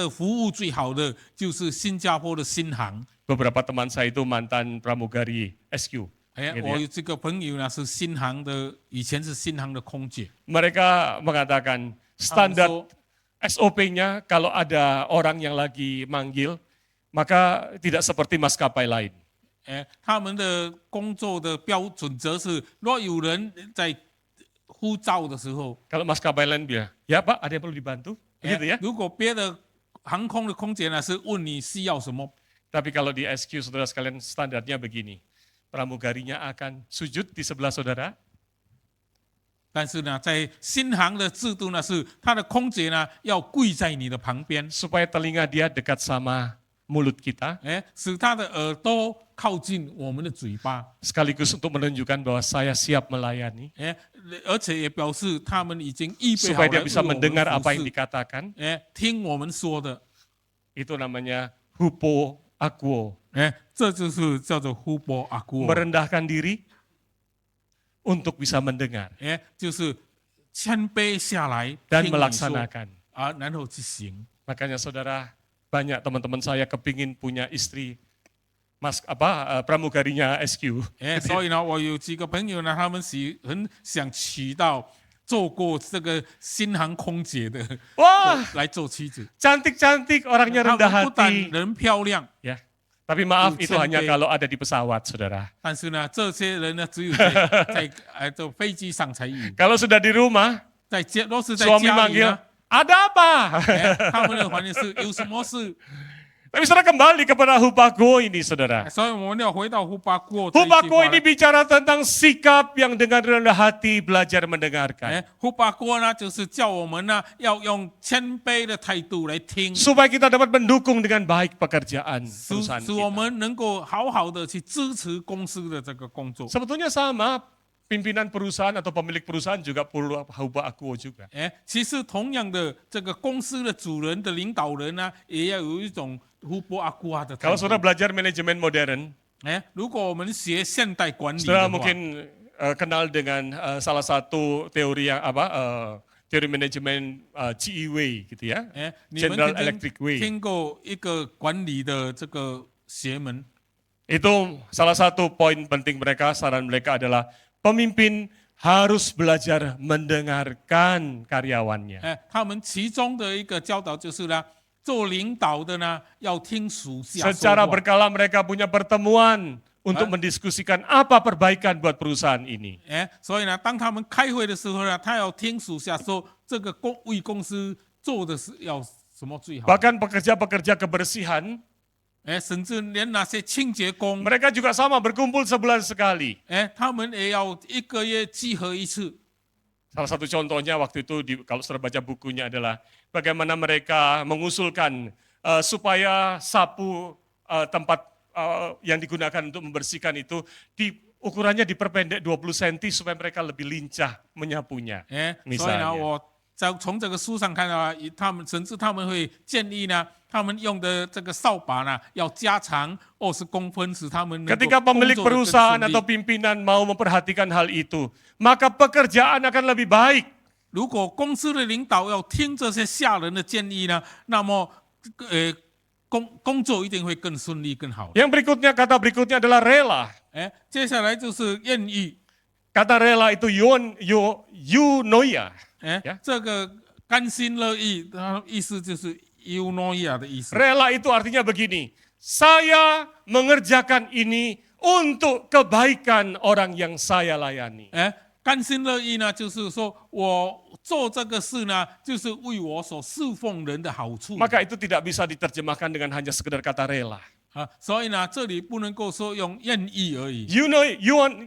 服务最好的就是新加坡的新航。 Beberapa teman saya itu mantan pramugari SQ. 我有这个朋友呢是新航的，以前是新航的空姐。 Mereka mengatakan standar SOP-nya kalau ada orang yang lagi manggil, maka tidak seperti maskapai lain. 他们的工作的准则是，若有人在呼召的时候， Kalau maskapai lain bilang, ya Pak, ada yang perlu dibantu, begitu ya. 如果别的航空的空姐呢是问你需要什么， Tapi kalau di SQ saudara sekalian standarnya begini, pramugarinya akan sujud di sebelah saudara. 但是呢，在新航的制度呢是，他的空姐呢要跪在你的旁边， supaya telinga dia dekat sama mulut kita, 使他的耳朵靠近我们的嘴巴， sekaligus untuk menunjukkan bahwa saya siap melayani, 而且也表示他们已经预备好 supaya 了 dia bisa 为我们 mendengar apa 服 yang 侍， dikatakan. 听我们说的， Itu namanya hupo akuo, 这就是叫做呼波阿古， merendahkan diri untuk bisa mendengar 就是谦卑下来 dan 听你说 melaksanakan. 然后去行。 Makanya saudara, banyak teman-teman saya kepingin punya istri pramugarinya SQ. 所以呢，我有几个朋友呢，他们很想娶到做过这个新航空姐的 Wah, 来做妻子。 cantik-cantik, orangnya 他 rendah 们不但 hati. 人漂亮， Ya, Tapi maaf, itu 5000 hanya杯 kalau ada di pesawat, saudara. 但是呢，这些人呢，只有在飞机上才有， Kalau sudah di rumah, 都是在 suami 家里 manggil, 呢， ada apa? 他们的环境是有什么事， Tapi saudara kembali kepada Hubago ini, saudara. 所以我们要回到胡巴过这一句 Hubago 话 ini 呢。 bicara tentang sikap yang dengan rendah hati belajar mendengarkan. 胡巴过呢，就是叫我们呢要用谦卑的态度来听， Supaya kita dapat mendukung dengan baik pekerjaan 使 perusahaan 使我 kita. 们能够好好的去支持公司的这个工作。 Sebetulnya sama, pimpinan perusahaan atau pemilik perusahaan juga perlu Hubago juga. 其实同样的，这个公司的主人的领导人呢，也要有一种胡波阿古阿的态 Kalau 度。 saudara belajar manajemen modern, 如果我们学现代管理 saudara 的话， mungkin kenal dengan salah satu teori yang teori manajemen GE Way gitu ya, 你们 General 肯定 Electric Way. 听过一个管理的这个学门， Itu salah satu poin penting mereka, saran mereka adalah pemimpin harus belajar mendengarkan karyawannya. 他们其中的一个教导就是呢，做领导的呢要听属下说 Secara 话。 berkala mereka punya pertemuan untuk mendiskusikan apa perbaikan buat perusahaan ini. 所以呢，当他们开会的时候呢，他要听属下说这个为公司做的是要什么最好。 Bahkan pekerja-pekerja kebersihan, 甚至连那些清洁工， mereka juga sama berkumpul sebulan sekali. 他们也要一个月集合一次。 Salah satu contohnya waktu itu kalau saudara baca bukunya adalah bagaimana mereka mengusulkan supaya sapu tempat yang digunakan untuk membersihkan itu ukurannya diperpendek 20 cm supaya mereka lebih lincah menyapunya. 所以呢，我从这个书上看到啊，甚至他们会建议呢，他们用的这个扫把呢要加长20公分，使他们能够 Ketika 工 pemilik 作得更 perusahaan 顺利 atau pimpinan mau memperhatikan hal itu, maka pekerjaan akan lebih baik. 如果公司的领导要听这些下人的建议呢，那么工作一定会更顺利、更好。 Yang berikutnya, kata berikutnya adalah rela. 接下来就是愿意。 Kata rela itu eunoia. 这个甘心乐意，它的意思就是 eunoia 的意思。 Rela itu artinya begini, saya mengerjakan ini untuk kebaikan orang yang saya layani. 甘心乐意呢，就是说我做这个事呢，就是为我所侍奉人的好处。 Maka itu tidak bisa diterjemahkan dengan hanya sekedar kata rela. 所以呢，这里不能够说用愿意而已。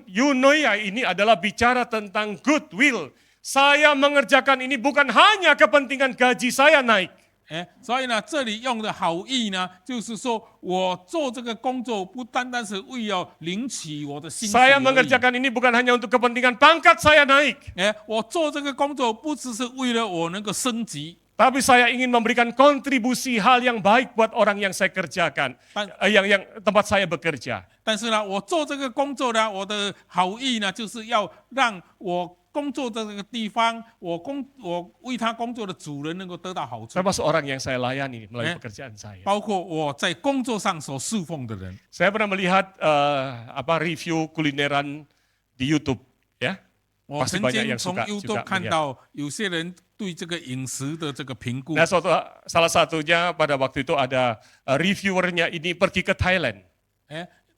Eunoia ini adalah bicara tentang goodwill. Saya mengerjakan ini bukan hanya kepentingan gaji saya naik. 所以呢，这里用的好意呢，就是说我做这个工作不单单是为了领取我的薪水 Saya 而已。 mengerjakan ini bukan hanya untuk kepentingan pangkat saya naik. 我做这个工作不只是为了我能够升级， Tapi saya ingin memberikan kontribusi hal yang baik buat orang yang saya kerjakan, yang tempat saya bekerja. 但是呢，我做这个工作呢，我的好意呢，就是要让我工作的这个地方，我为他工作的主人能够得到好处， Termasuk orang yang saya layani melalui pekerjaan saya. 包括我在工作上所侍奉的人。 Saya pernah melihat review kulineran di YouTube, ya. 我 Pasti 曾 banyak 经 yang 从 suka YouTube juga 看 melihat. 到有些人对这个饮食的这个评估。 Nah, salah satunya pada waktu itu ada reviewernya ini pergi ke Thailand.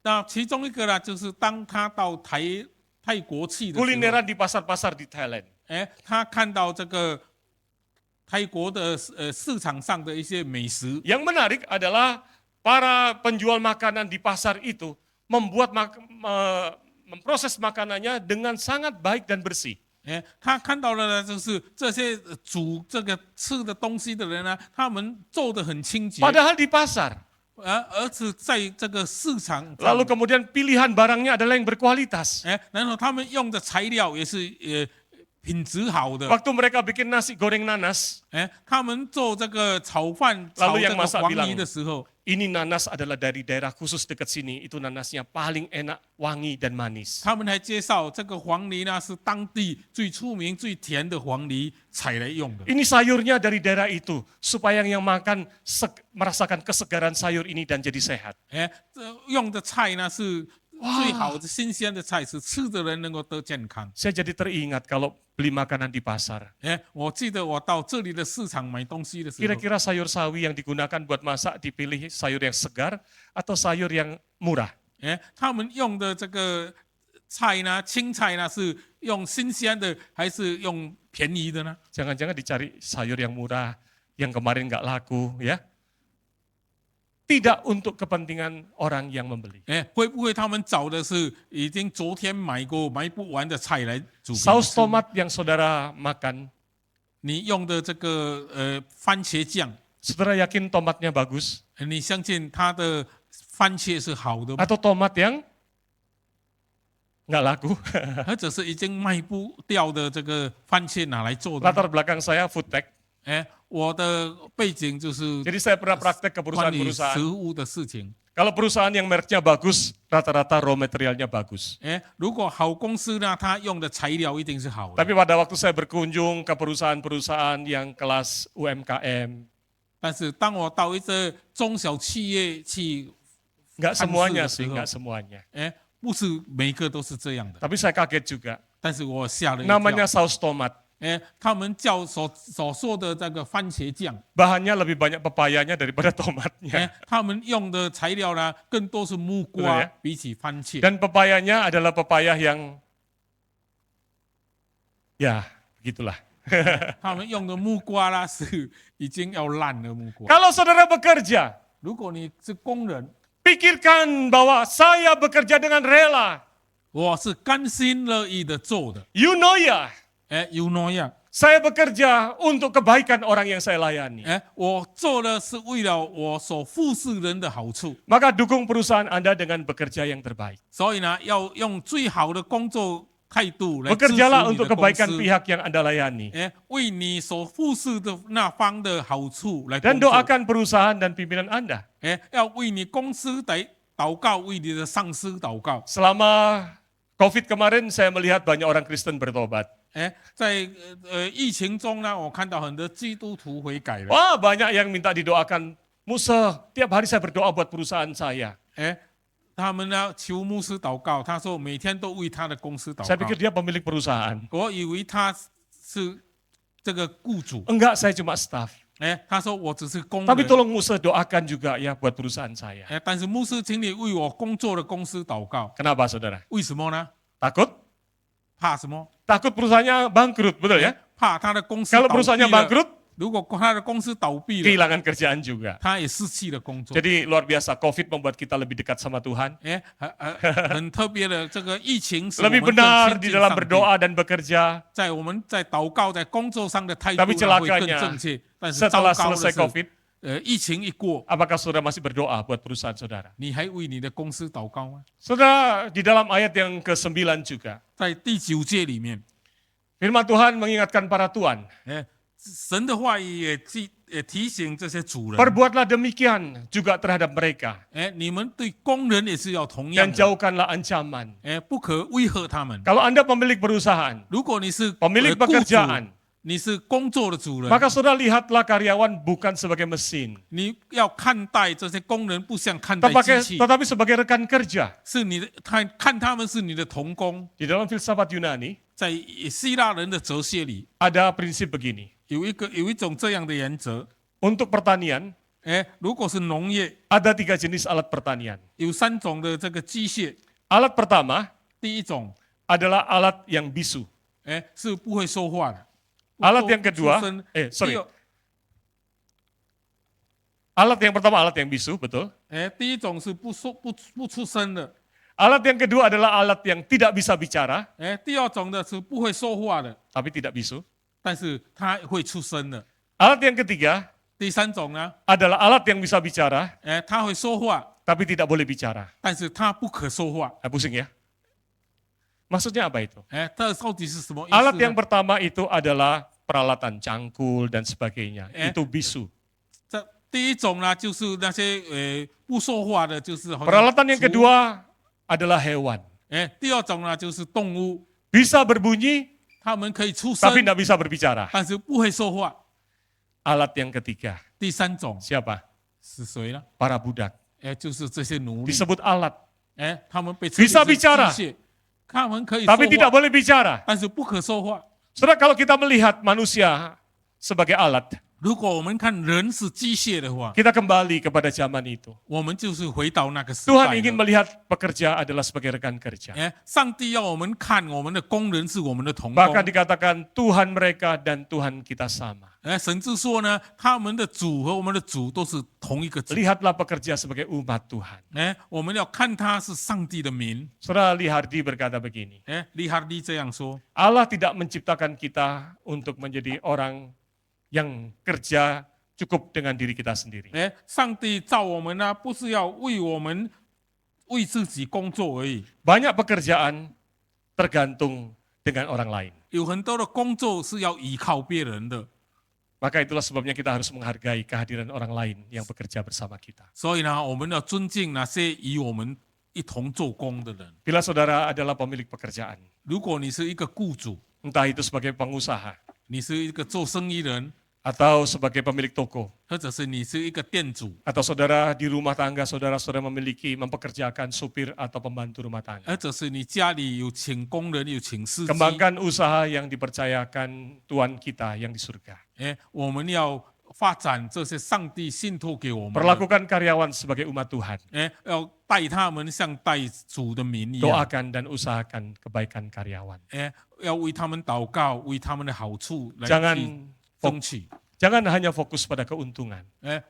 那其中一个呢，就是当他到泰国去的时候， Kulineran di pasar-pasar di Thailand. 他看到这个泰国的市场上的一些美食。 Yang menarik adalah para penjual makanan di pasar itu memproses makanannya dengan sangat baik dan bersih. 他看到了呢，就是这些煮这个吃的东西的人呢，他们做得很清洁， Padahal di pasar. 而是在这个市场上， Lalu kemudian pilihan barangnya adalah yang berkualitas. 然后他们用的材料也是品质好的。 Waktu mereka bikin nasi goreng nanas, 他们做这个炒饭炒 Lalu 这 yang 个 masak 黄 bilang, 梨的时候， ini nanas adalah dari daerah khusus dekat sini. Itu nanasnya paling enak, wangi dan manis. 他们还介绍这个黄梨呢是当地最出名、最甜的黄梨采来用的。 Ini sayurnya dari daerah itu supaya yang makan merasakan kesegaran sayur ini dan jadi sehat. 这用的菜呢是最好的新鲜的菜是吃的人能够得健康。 Saya jadi teringat kalau beli makanan di pasar. 我记得我到这里的市场买东西的时候， Kira-kira sayur sawi yang digunakan buat masak dipilih sayur yang segar atau sayur yang murah? 他们用的这个菜呢，青菜呢是用新鲜的还是用便宜的呢？ Jangan-jangan dicari sayur yang murah, yang kemarin nggak laku ya. Tidak untuk kepentingan orang yang membeli. 会不会他们找的是已经昨天买过买不完的菜来煮？ Saus tomat yang saudara makan, 你用的这个番茄酱， saudara yakin tomatnya bagus? 你相信它的番茄是好的吗？ Atau tomat yang nggak laku? 或者是已经卖不掉的这个番茄拿来做的？ Latar belakang saya food tech. 我的背景就是 Jadi saya pernah praktek ke 关于 perusahaan-perusahaan. 食物的事情。 Kalau perusahaan yang mereknya bagus, rata-rata raw materialnya bagus. 如果好公司呢，它用的材料一定是好的。 Tapi pada waktu saya berkunjung ke perusahaan-perusahaan yang kelas UMKM, 但是当我到一个中小企业去， nggak semuanya sih, 看似的时候。 nggak semuanya. 不是每个都是这样的。 Tapi saya kaget juga. 但是我吓了一 Namanya 跳。 saus tomat. 他们叫所说的这个番茄酱， Bahannya lebih banyak pepayanya daripada tomatnya. 他们用的材料呢更多是木 Betul 瓜 ya 比起番茄。 Dan pepayanya adalah pepaya yang, ya begitulah. 他们用的木瓜啦是已经要烂的木瓜。 Kalau saudara bekerja, 如果你是工人， pikirkan bahwa saya bekerja dengan rela. 我是甘心乐意的做的。 You know ya, 有那样， saya bekerja untuk kebaikan orang yang saya layani. 我做的是为了我所服侍人的好处， Maka dukung perusahaan Anda dengan bekerja yang terbaik. 所以呢，要用最好的工作态度来支持 Bekerjalah 你 untuk 的公 kebaikan 司。 pihak yang Anda layani. 为你所服侍的那方的好处来 Dan 工作， doakan perusahaan dan pimpinan Anda. 要为你公司来祷告，为你的上司祷告。 Selama COVID kemarin saya melihat banyak orang Kristen bertobat. 在疫情中呢，我看到很多基督徒悔改了。 Wah, banyak yang minta didoakan. Musa, tiap hari saya berdoa buat perusahaan saya. 他们呢求牧师祷告，他说每天都为他的公司祷 Saya 告 pikir。dia pemilik perusahaan. 我以为他是这个雇主， Enggak, saya cuma staff. 他说我只是工 Tapi 人。 tolong Musa doakan juga ya buat perusahaan saya. 但是牧师，请你为我工作的公司祷告。 Kenapa saudara? 为什么呢？ Takut? 怕什么？ Takut perusahaannya bangkrut, betul ya? 怕他的公司 Kalau 倒闭 perusahaannya 了。 bangkrut, 如果他的公司倒闭了， kehilangan kerjaan juga. 他也失去了工作。 Jadi luar biasa, COVID membuat kita lebih dekat sama Tuhan. 很特别的，这个疫情使我 Lebih 们更 benar 亲 di 近 dalam 上帝。 berdoa dan bekerja. 在我们在祷告、在工作上的态度 Tapi 呢会更 celakanya, 正确。但是糟 Setelah 糕的 selesai 是， COVID, 疫情一过， apakah saudara masih berdoa buat perusahaan saudara? 你还为你的公司祷告吗？ Saudara, di dalam ayat yang ke-9 juga, 在第9节里面， firman Tuhan mengingatkan para tuan, 神的话语也提醒这些主人， perbuatlah demikian juga terhadap mereka, 你们对工人也是要同 dan 样的， jauhkanlah ancaman. 不可威吓他们。 Kalau Anda pemilik perusahaan, 如果你是 pemilik 雇主， pekerjaan, 你是工作的主人， maka saudara lihatlah karyawan bukan sebagai mesin, 你要看待这些工人不像看待机器， tetapi sebagai rekan kerja. 是你的看他们是你的同工。 Di dalam filsafat Yunani, 在希腊人的哲学里， ada prinsip begini. 有一种这样的原则， Untuk pertanian, 如果是农业， ada 3 jenis alat pertanian. 有3种的这个机械。 Alat pertama 第一种， adalah alat yang bisu. 是不会说话的。 Alat yang 不 kedua, 出声 sorry. 第二 Alat yang pertama alat yang bisu, betul. 第一种是不出声的， Alat yang kedua adalah alat yang tidak bisa bicara, 第二种的是不会说话的， tapi tidak bisu. 但是它会出声的。 Alat yang ketiga 第3种呢， adalah alat yang bisa bicara, 它会说话， tapi tidak boleh bicara. 但是它不可说话。 Pusing ya? Maksudnya apa itu? 这到底是什么意 Alat 思 yang 呢？ pertama itu adalah peralatan cangkul dan sebagainya. Itu bisu. 这第一种呢，就是那些不说话的，就是好像 Peralatan yang 猪 kedua adalah hewan. 第二种呢，就是动物， Bisa berbunyi, 它们可以出声 tapi，tidak bisa berbicara. 但是不会说话。 Alat yang ketiga, 第3种 siapa? 是谁呢？ Para budak. 就是这些奴隶， Disebut alat. 他们被称为 Bisa 是机 bicara 械，他们可以说 tapi tidak 话， boleh bicara. 但是不可说话。 Saudara, kalau kita melihat manusia sebagai alat, 如果我们看人是机械的话， kita kembali kepada zaman itu. 我们就是回到那个时 Tuhan 代 ingin 了。 melihat pekerja adalah sebagai rekan kerja. 上帝要我们看我们的工人是我们的同工。 Bahkan dikatakan Tuhan mereka dan Tuhan kita sama. 神之说呢，他们的主和我们的主都是同一个主。 Lihatlah pekerja sebagai umat Tuhan. 我们要看他是上帝的名。 Saudara Lihardi berkata begini, 利哈利这样说， Allah tidak menciptakan kita untuk menjadi orang yang kerja cukup dengan diri kita sendiri. 上帝造我们呢，不是要为自己工作而已。 Banyak pekerjaan tergantung dengan orang lain. 有很多的工作是要依靠别人的， Maka itulah sebabnya kita harus menghargai kehadiran orang lain yang bekerja bersama kita. 所以呢，我们要尊敬那些与我们一同做工的人。 Bila saudara adalah pemilik pekerjaan, 如果你是一个雇主， entah itu sebagai pengusaha 你是一个做生意人， atau sebagai pemilik toko, 或者是你是一个店主， atau saudara di rumah tangga saudara memperkerjakan supir atau pembantu rumah 或 tangga. 者是你家里有请工人，有请司机， Kembangkan usaha yang dipercayakan Tuhan kita yang di surga. 我们要发展这些上帝信托给我们的， Perlakukan karyawan sebagai umat Tuhan. 要待他们像待主的名一样， Doakan dan usahakan kebaikan karyawan. 要为他们祷告，为他们的好处来 Jangan 去争取， Jangan hanya fokus pada keuntungan.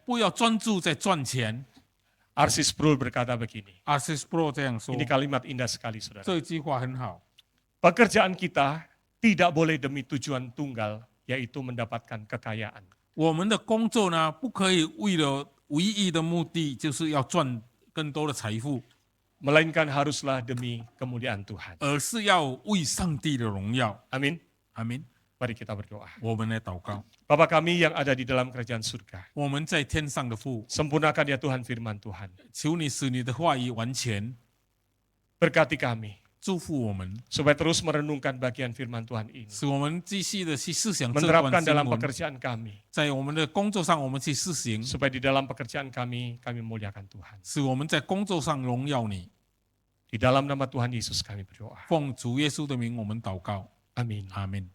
不要专注在赚钱。 Arsis Sproul berkata begini. Arsis Pro 这样说， Ini kalimat indah sekali, saudara. 这句话很好。 Pekerjaan kita tidak boleh demi tujuan tunggal, yaitu mendapatkan kekayaan. 我们的工作呢，不可以为了唯一的目的就是要赚更多的财富， Melainkan haruslah demi kemuliaan Tuhan. 而是要为上帝的荣耀。 Amin. 阿明， Mari kita berdoa. 我们来祷告。 Bapa kami yang ada di dalam kerajaan surga. 我们在天上的父， Sempurnakan ya Tuhan firman Tuhan. 求你使你的话语完全， Berkati kami. 祝福我们， Supaya terus merenungkan bagian firman Tuhan ini. 使我们继续的去思想这段 Menerapkan 经 dalam 文， pekerjaan kami. 在我们的工作上我们去施行， Supaya di dalam pekerjaan kami memuliakan Tuhan. 使我们在工作上荣耀你。 Di dalam nama Tuhan Yesus kami berdoa. 奉主耶稣的名，我们祷告， Amin. 阿门。